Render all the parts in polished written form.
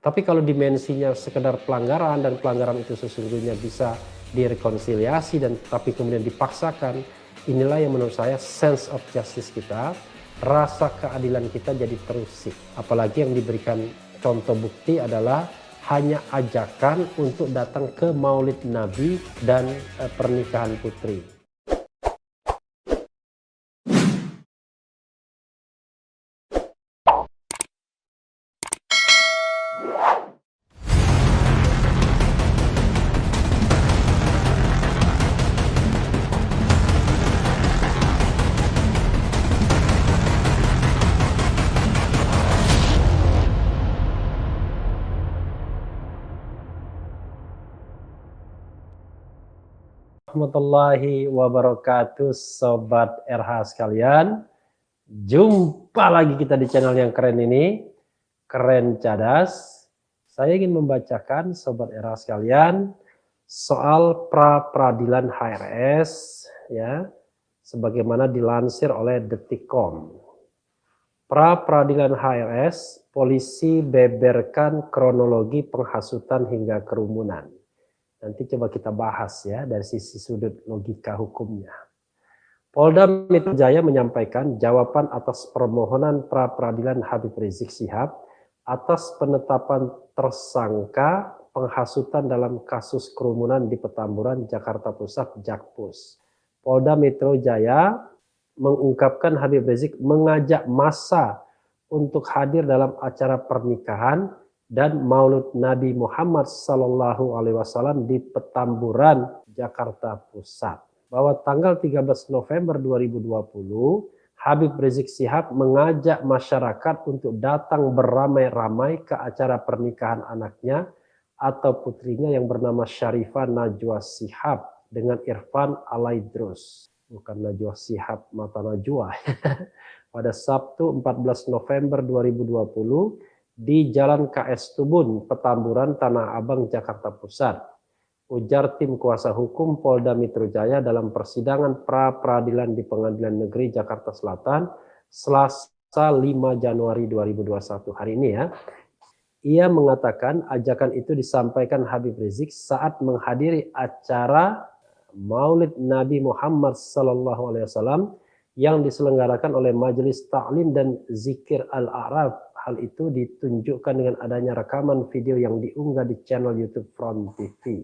Tapi kalau dimensinya sekedar pelanggaran dan pelanggaran itu sesungguhnya bisa direkonsiliasi dan tapi kemudian dipaksakan, inilah yang menurut saya sense of justice kita, rasa keadilan kita jadi terusik. Apalagi yang diberikan contoh bukti adalah hanya ajakan untuk datang ke Maulid Nabi dan pernikahan putri. Warahmatullahi wabarakatuh, Sobat RH sekalian. Jumpa lagi kita di channel yang keren ini, Keren Cadas. Saya ingin membacakan Sobat RH sekalian soal pra peradilan HRS ya, sebagaimana dilansir oleh Detikcom. Pra peradilan HRS, polisi beberkan kronologi penghasutan hingga kerumunan. Nanti coba kita bahas ya dari sisi sudut logika hukumnya. Polda Metro Jaya menyampaikan jawaban atas permohonan pra peradilan Habib Rizik Syihab atas penetapan tersangka penghasutan dalam kasus kerumunan di Petamburan, Jakarta Pusat, Jakpus. Polda Metro Jaya mengungkapkan Habib Rizik mengajak massa untuk hadir dalam acara pernikahan dan Maulid Nabi Muhammad SAW di Petamburan, Jakarta Pusat. Bahwa tanggal 13 November 2020, Habib Rizik Syihab mengajak masyarakat untuk datang beramai-ramai ke acara pernikahan anaknya atau putrinya yang bernama Syarifah Najwa Shihab dengan Irfan Alaidrus. Bukan Najwa Shihab mata Najwa. Pada Sabtu 14 November 2020, di Jalan KS Tubun, Petamburan, Tanah Abang, Jakarta Pusat. Ujar tim kuasa hukum Polda Metro Jaya dalam persidangan pra peradilan di Pengadilan Negeri Jakarta Selatan, Selasa 5 Januari 2021 hari ini ya. Ia mengatakan ajakan itu disampaikan Habib Rizik saat menghadiri acara Maulid Nabi Muhammad SAW yang diselenggarakan oleh Majelis Ta'lim dan Zikir Al-A'raf. Hal itu ditunjukkan dengan adanya rekaman video yang diunggah di channel YouTube Front TV.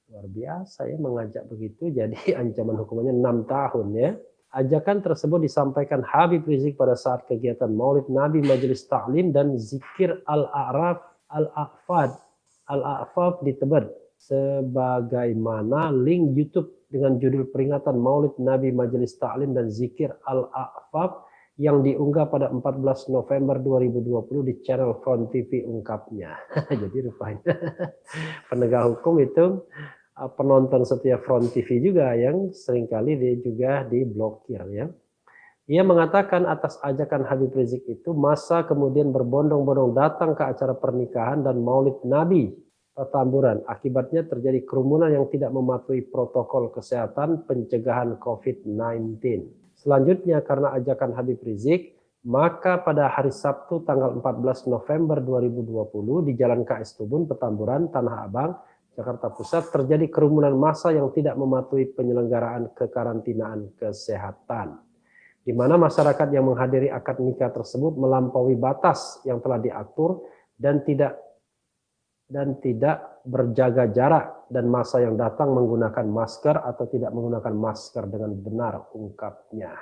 Luar biasa ya, mengajak begitu, jadi ancaman hukumannya 6 tahun ya. Ajakan tersebut disampaikan Habib Rizik pada saat kegiatan Maulid Nabi Majelis Ta'lim dan Zikir Al-A'raf Al-A'faf di Tebet. Sebagaimana link YouTube dengan judul peringatan Maulid Nabi Majelis Ta'lim dan Zikir Al-A'faf yang diunggah pada 14 November 2020 di channel Front TV ungkapnya. Jadi rupanya penegak hukum itu penonton setia Front TV juga yang seringkali dia juga diblokir ya. Ia mengatakan atas ajakan Habib Rizik itu massa kemudian berbondong-bondong datang ke acara pernikahan dan Maulid Nabi Petamburan. Akibatnya terjadi kerumunan yang tidak mematuhi protokol kesehatan pencegahan COVID-19. Selanjutnya karena ajakan Habib Rizik, maka pada hari Sabtu tanggal 14 November 2020 di Jalan KS Tubun, Petamburan, Tanah Abang, Jakarta Pusat terjadi kerumunan massa yang tidak mematuhi penyelenggaraan kekarantinaan kesehatan. Di mana masyarakat yang menghadiri akad nikah tersebut melampaui batas yang telah diatur dan tidak berjaga jarak, dan massa yang datang menggunakan masker atau tidak menggunakan masker dengan benar, ungkapnya.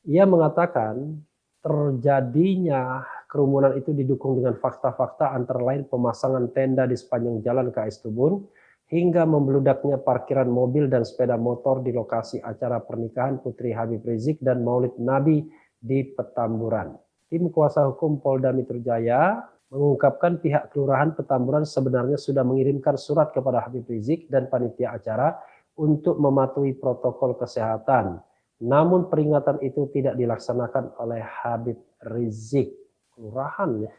Ia mengatakan terjadinya kerumunan itu didukung dengan fakta-fakta antara lain pemasangan tenda di sepanjang jalan KS Tubun hingga membludaknya parkiran mobil dan sepeda motor di lokasi acara pernikahan Putri Habib Rizik dan Maulid Nabi di Petamburan. Tim kuasa hukum Polda Metro Jaya mengungkapkan pihak Kelurahan Petamburan sebenarnya sudah mengirimkan surat kepada Habib Rizik dan panitia acara untuk mematuhi protokol kesehatan. Namun peringatan itu tidak dilaksanakan oleh Habib Rizik. Kelurahan ya.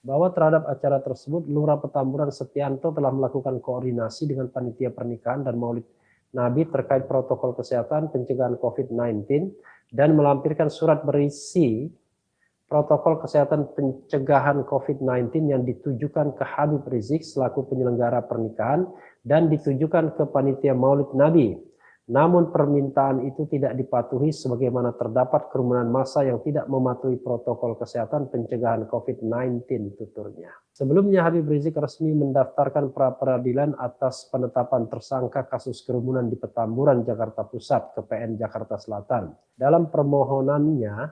Bahwa terhadap acara tersebut, Lurah Petamburan Setianto telah melakukan koordinasi dengan panitia pernikahan dan Maulid Nabi terkait protokol kesehatan pencegahan COVID-19 dan melampirkan surat berisi protokol kesehatan pencegahan COVID-19 yang ditujukan ke Habib Rizik selaku penyelenggara pernikahan dan ditujukan ke panitia Maulid Nabi. Namun permintaan itu tidak dipatuhi sebagaimana terdapat kerumunan massa yang tidak mematuhi protokol kesehatan pencegahan COVID-19, tuturnya. Sebelumnya Habib Rizik resmi mendaftarkan pra-peradilan atas penetapan tersangka kasus kerumunan di Petamburan, Jakarta Pusat ke PN Jakarta Selatan. Dalam permohonannya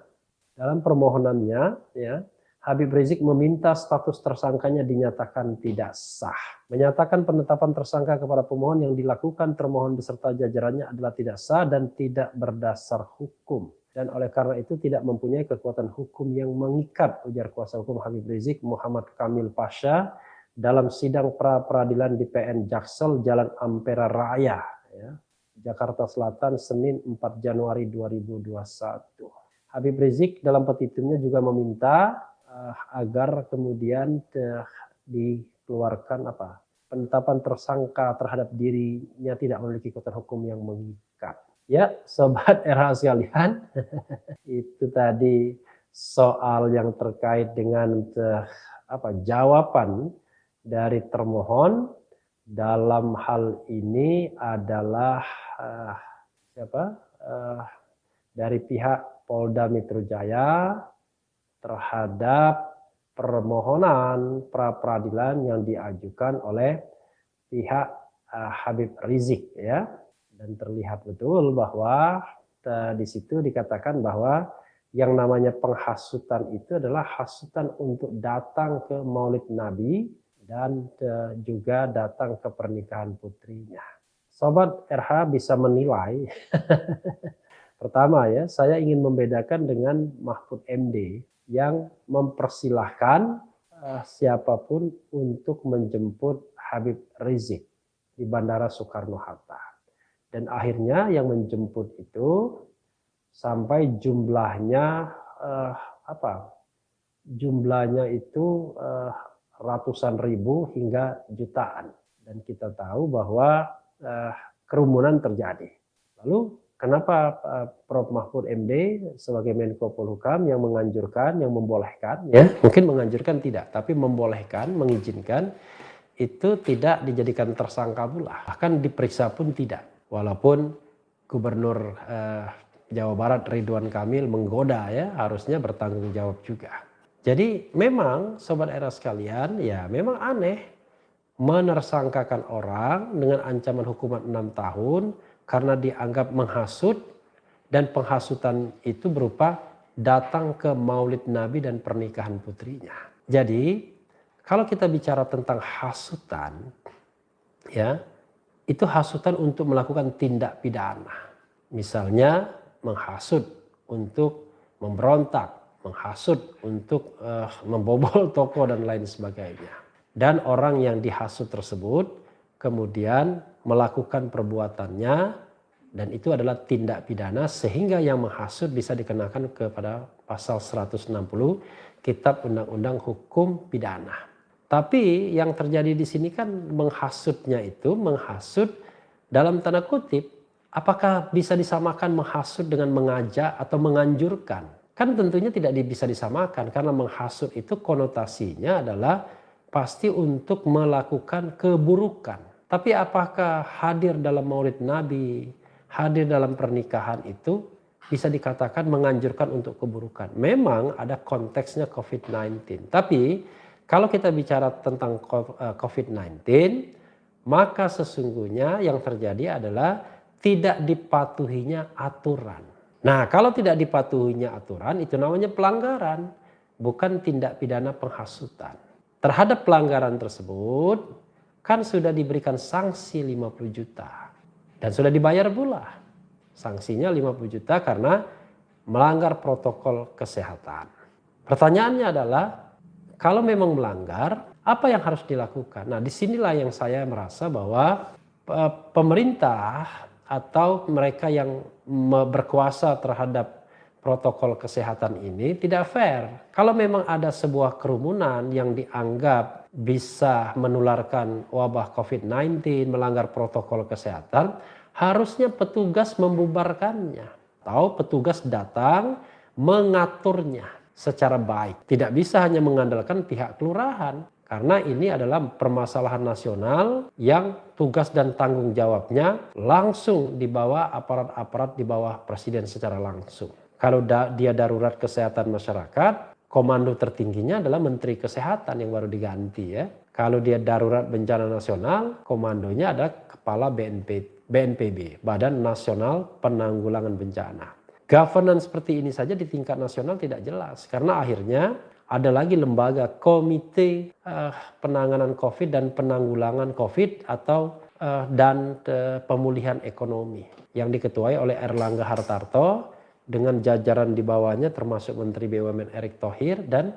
ya, Habib Rizik meminta status tersangkanya dinyatakan tidak sah. Menyatakan penetapan tersangka kepada pemohon yang dilakukan termohon beserta jajarannya adalah tidak sah dan tidak berdasar hukum. Dan oleh karena itu tidak mempunyai kekuatan hukum yang mengikat, ujar kuasa hukum Habib Rizik Muhammad Kamil Pasha dalam sidang pra-peradilan di PN Jaksel Jalan Ampera Raya, ya, Jakarta Selatan, Senin 4 Januari 2021. Habib Rizik dalam petitumnya juga meminta agar kemudian dikeluarkan penetapan tersangka terhadap dirinya tidak memiliki kekuatan hukum yang mengikat. Ya, sobat RH sekalian, itu tadi soal yang terkait dengan jawaban dari termohon. Dalam hal ini adalah dari pihak Polda Metro Jaya terhadap permohonan pra-peradilan yang diajukan oleh pihak Habib Rizik, ya. Dan terlihat betul bahwa di situ dikatakan bahwa yang namanya penghasutan itu adalah hasutan untuk datang ke Maulid Nabi dan juga datang ke pernikahan putrinya. Sobat RH bisa menilai. Pertama ya, saya ingin membedakan dengan Mahfud MD yang mempersilahkan siapapun untuk menjemput Habib Rizik di Bandara Soekarno-Hatta. Dan akhirnya yang menjemput itu sampai jumlahnya jumlahnya itu ratusan ribu hingga jutaan. Dan kita tahu bahwa kerumunan terjadi. Lalu kenapa Prof. Mahfud MD sebagai Menko Polhukam yang menganjurkan, yang membolehkan, ya mungkin menganjurkan tidak, tapi membolehkan, mengizinkan itu tidak dijadikan tersangka pula, bahkan diperiksa pun tidak. Walaupun Gubernur Jawa Barat Ridwan Kamil menggoda ya, harusnya bertanggung jawab juga. Jadi memang Sobat Era sekalian, ya memang aneh menersangkakan orang dengan ancaman hukuman 6 tahun karena dianggap menghasut, dan penghasutan itu berupa datang ke Maulid Nabi dan pernikahan putrinya. Jadi kalau kita bicara tentang hasutan, ya itu hasutan untuk melakukan tindak pidana. Misalnya menghasut untuk memberontak, menghasut untuk membobol toko dan lain sebagainya. Dan orang yang dihasut tersebut kemudian melakukan perbuatannya, dan itu adalah tindak pidana sehingga yang menghasut bisa dikenakan kepada pasal 160 Kitab Undang-Undang Hukum Pidana. Tapi yang terjadi di sini kan menghasutnya itu menghasut dalam tanda kutip, apakah bisa disamakan menghasut dengan mengajak atau menganjurkan? Kan tentunya tidak bisa disamakan, karena menghasut itu konotasinya adalah pasti untuk melakukan keburukan. Tapi apakah hadir dalam Maulid Nabi, hadir dalam pernikahan itu bisa dikatakan menganjurkan untuk keburukan? Memang ada konteksnya COVID-19. Tapi kalau kita bicara tentang COVID-19, maka sesungguhnya yang terjadi adalah tidak dipatuhinya aturan. Nah, kalau tidak dipatuhinya aturan, itu namanya pelanggaran, bukan tindak pidana penghasutan. Terhadap pelanggaran tersebut, kan sudah diberikan sanksi 50 juta. Dan sudah dibayar pula. Sanksinya 50 juta karena melanggar protokol kesehatan. Pertanyaannya adalah, kalau memang melanggar, apa yang harus dilakukan? Nah, disinilah yang saya merasa bahwa pemerintah atau mereka yang berkuasa terhadap protokol kesehatan ini tidak fair. Kalau memang ada sebuah kerumunan yang dianggap bisa menularkan wabah COVID-19, melanggar protokol kesehatan, harusnya petugas membubarkannya. Atau petugas datang mengaturnya. secara baik. Tidak bisa hanya mengandalkan pihak kelurahan. Karena ini adalah permasalahan nasional yang tugas dan tanggung jawabnya langsung di bawah aparat-aparat di bawah presiden secara langsung. Kalau dia darurat kesehatan masyarakat, komando tertingginya adalah Menteri Kesehatan yang baru diganti ya. Kalau dia darurat bencana nasional, komandonya adalah Kepala BNPB, Badan Nasional Penanggulangan Bencana. Governance seperti ini saja di tingkat nasional tidak jelas karena akhirnya ada lagi lembaga komite penanganan COVID dan penanggulangan COVID atau pemulihan ekonomi yang diketuai oleh Erlangga Hartarto dengan jajaran di bawahnya termasuk Menteri BUMN Erick Thohir dan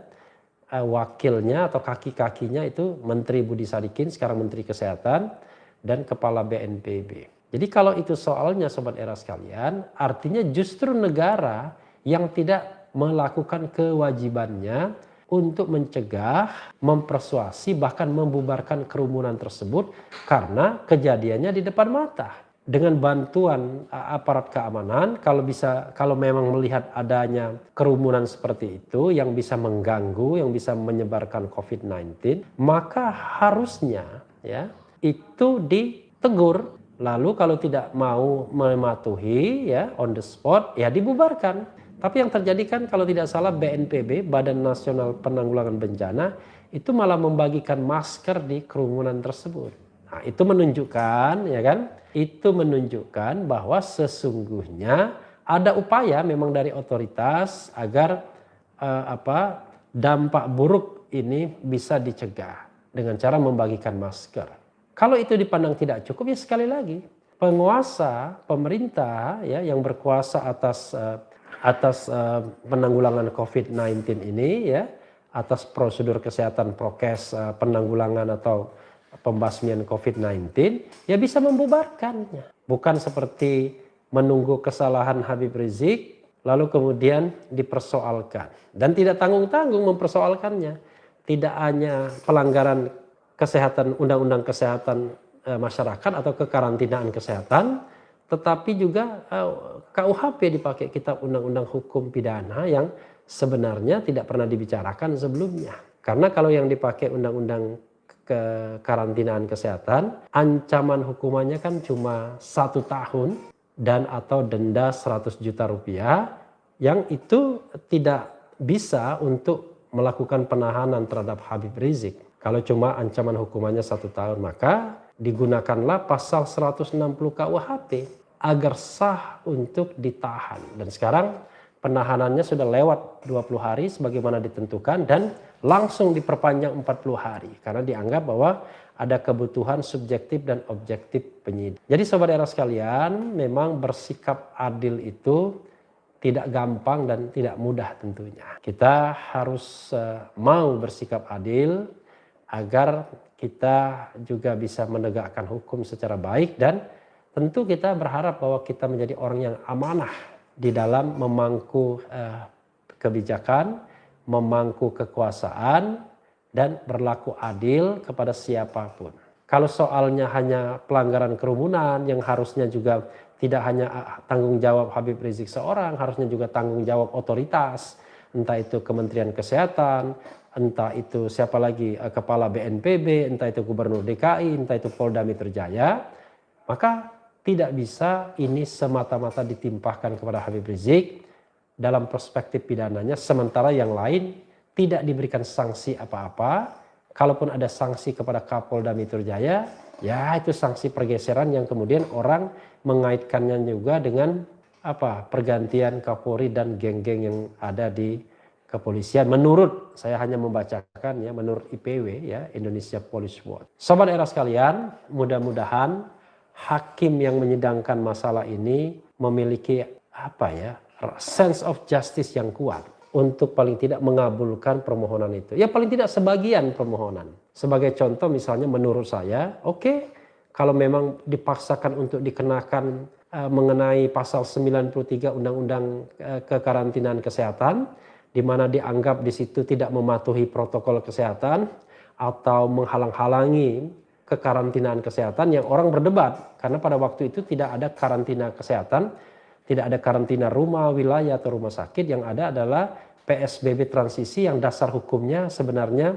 wakilnya atau kaki-kakinya itu Menteri Budi Sadikin sekarang Menteri Kesehatan dan Kepala BNPB. Jadi kalau itu soalnya Sobat Era sekalian, artinya justru negara yang tidak melakukan kewajibannya untuk mencegah, mempersuasi, bahkan membubarkan kerumunan tersebut karena kejadiannya di depan mata. Dengan bantuan aparat keamanan, kalau memang melihat adanya kerumunan seperti itu yang bisa mengganggu, yang bisa menyebarkan COVID-19, maka harusnya ya itu ditegur. Lalu kalau tidak mau mematuhi ya on the spot ya dibubarkan. Tapi yang terjadi kan kalau tidak salah BNPB, Badan Nasional Penanggulangan Bencana, itu malah membagikan masker di kerumunan tersebut. Nah, itu menunjukkan ya kan? Itu menunjukkan bahwa sesungguhnya ada upaya memang dari otoritas agar dampak buruk ini bisa dicegah dengan cara membagikan masker. Kalau itu dipandang tidak cukup ya sekali lagi penguasa pemerintah ya yang berkuasa atas penanggulangan COVID-19 ini ya, atas prosedur kesehatan prokes penanggulangan atau pembasmian COVID-19 ya bisa membubarkannya. Bukan seperti menunggu kesalahan Habib Rizik lalu kemudian dipersoalkan dan tidak tanggung-tanggung mempersoalkannya. Tidak hanya pelanggaran kesehatan, undang-undang kesehatan masyarakat atau kekarantinaan kesehatan, tetapi juga KUHP dipakai, kitab undang-undang hukum pidana yang sebenarnya tidak pernah dibicarakan sebelumnya. Karena kalau yang dipakai undang-undang kekarantinaan kesehatan, ancaman hukumannya kan cuma 1 tahun dan atau denda 100 juta rupiah yang itu tidak bisa untuk melakukan penahanan terhadap Habib Rizik. Kalau cuma ancaman hukumannya 1 tahun, maka digunakanlah pasal 160 KUHP agar sah untuk ditahan. Dan sekarang penahanannya sudah lewat 20 hari sebagaimana ditentukan dan langsung diperpanjang 40 hari. Karena dianggap bahwa ada kebutuhan subjektif dan objektif penyidik. Jadi Sobat Era sekalian, memang bersikap adil itu tidak gampang dan tidak mudah tentunya. Kita harus mau bersikap adil agar kita juga bisa menegakkan hukum secara baik dan tentu kita berharap bahwa kita menjadi orang yang amanah di dalam memangku kebijakan, memangku kekuasaan dan berlaku adil kepada siapapun. Kalau soalnya hanya pelanggaran kerumunan yang harusnya juga tidak hanya tanggung jawab Habib Rizik seorang, harusnya juga tanggung jawab otoritas, entah itu Kementerian Kesehatan, entah itu siapa lagi Kepala BNPB, entah itu Gubernur DKI, entah itu Polda Metro Jaya, maka tidak bisa ini semata-mata ditimpahkan kepada Habib Rizik dalam perspektif pidananya, sementara yang lain tidak diberikan sanksi apa-apa. Kalaupun ada sanksi kepada Kapolda Metro Jaya, ya itu sanksi pergeseran yang kemudian orang mengaitkannya juga dengan pergantian Kapolri dan geng-geng yang ada di kepolisian. Menurut saya hanya membacakan ya, menurut IPW ya, Indonesia Police Watch. Sobat Era sekalian, mudah-mudahan hakim yang menyidangkan masalah ini memiliki sense of justice yang kuat untuk paling tidak mengabulkan permohonan itu. Ya paling tidak sebagian permohonan. Sebagai contoh misalnya menurut saya, kalau memang dipaksakan untuk dikenakan mengenai pasal 93 Undang-Undang Kekarantinaan Kesehatan, di mana dianggap di situ tidak mematuhi protokol kesehatan atau menghalang-halangi kekarantinaan kesehatan, yang orang berdebat karena pada waktu itu tidak ada karantina kesehatan, tidak ada karantina rumah, wilayah atau rumah sakit, yang ada adalah PSBB transisi yang dasar hukumnya sebenarnya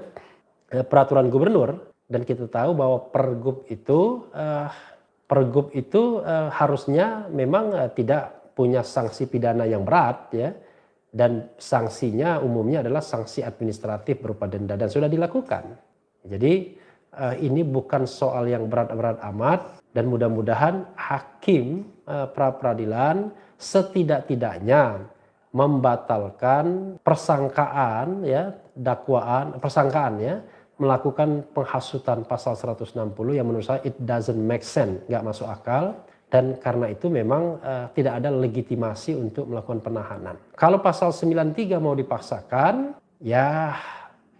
peraturan gubernur, dan kita tahu bahwa pergub itu harusnya memang tidak punya sanksi pidana yang berat ya, dan sanksinya umumnya adalah sanksi administratif berupa denda dan sudah dilakukan. Jadi ini bukan soal yang berat-berat amat, dan mudah-mudahan hakim pra-peradilan setidak-tidaknya membatalkan persangkaan ya, persangkaan ya, melakukan penghasutan pasal 160 yang menurut saya it doesn't make sense, nggak masuk akal, dan karena itu memang tidak ada legitimasi untuk melakukan penahanan. Kalau pasal 93 mau dipaksakan, ya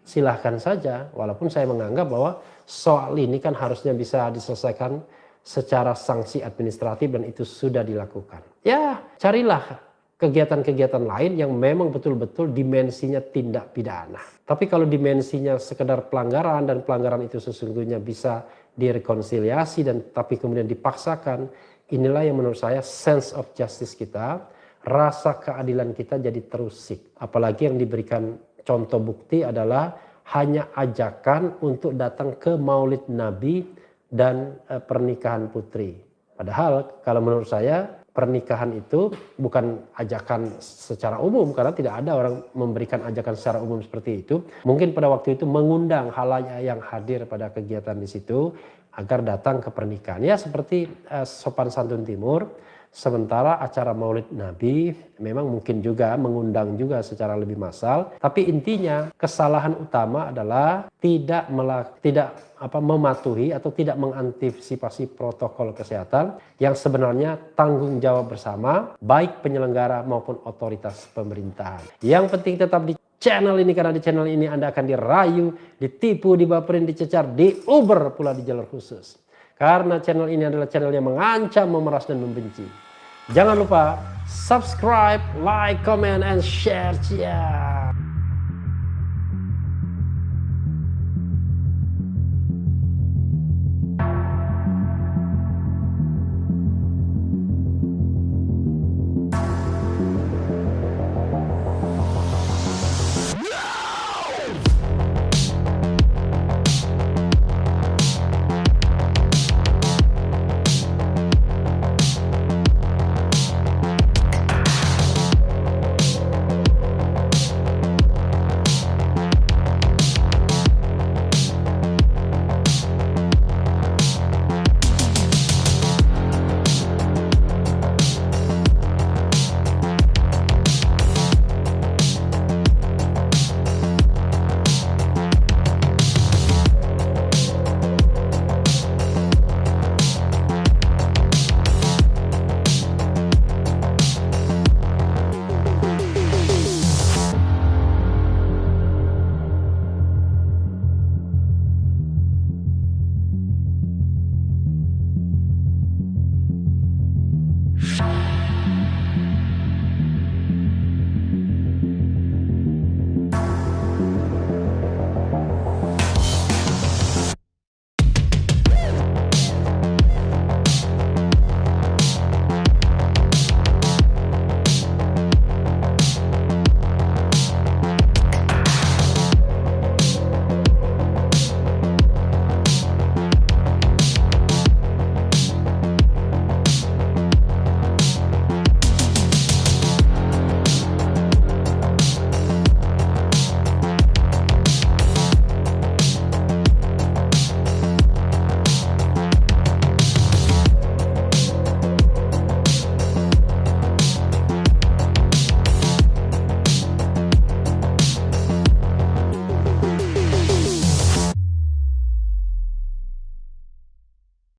silahkan saja, walaupun saya menganggap bahwa soal ini kan harusnya bisa diselesaikan secara sanksi administratif dan itu sudah dilakukan. Ya, carilah kegiatan-kegiatan lain yang memang betul-betul dimensinya tindak pidana. Tapi kalau dimensinya sekedar pelanggaran dan pelanggaran itu sesungguhnya bisa direkonsiliasi dan tapi kemudian dipaksakan, inilah yang menurut saya sense of justice kita, rasa keadilan kita jadi terusik. Apalagi yang diberikan contoh bukti adalah hanya ajakan untuk datang ke Maulid Nabi dan pernikahan putri. Padahal kalau menurut saya pernikahan itu bukan ajakan secara umum, karena tidak ada orang memberikan ajakan secara umum seperti itu. Mungkin pada waktu itu mengundang khalayak yang hadir pada kegiatan di situ agar datang ke pernikahan. Ya seperti sopan santun timur. Sementara acara Maulid Nabi memang mungkin juga mengundang juga secara lebih massal, tapi intinya kesalahan utama adalah tidak mematuhi atau tidak mengantisipasi protokol kesehatan yang sebenarnya tanggung jawab bersama baik penyelenggara maupun otoritas pemerintahan. Yang penting tetap di channel ini, karena di channel ini Anda akan dirayu, ditipu, dibaperin, dicecar, diuber pula di jalur khusus. Karena channel ini adalah channel yang mengancam, memeras, dan membenci. Jangan lupa subscribe, like, comment, and share.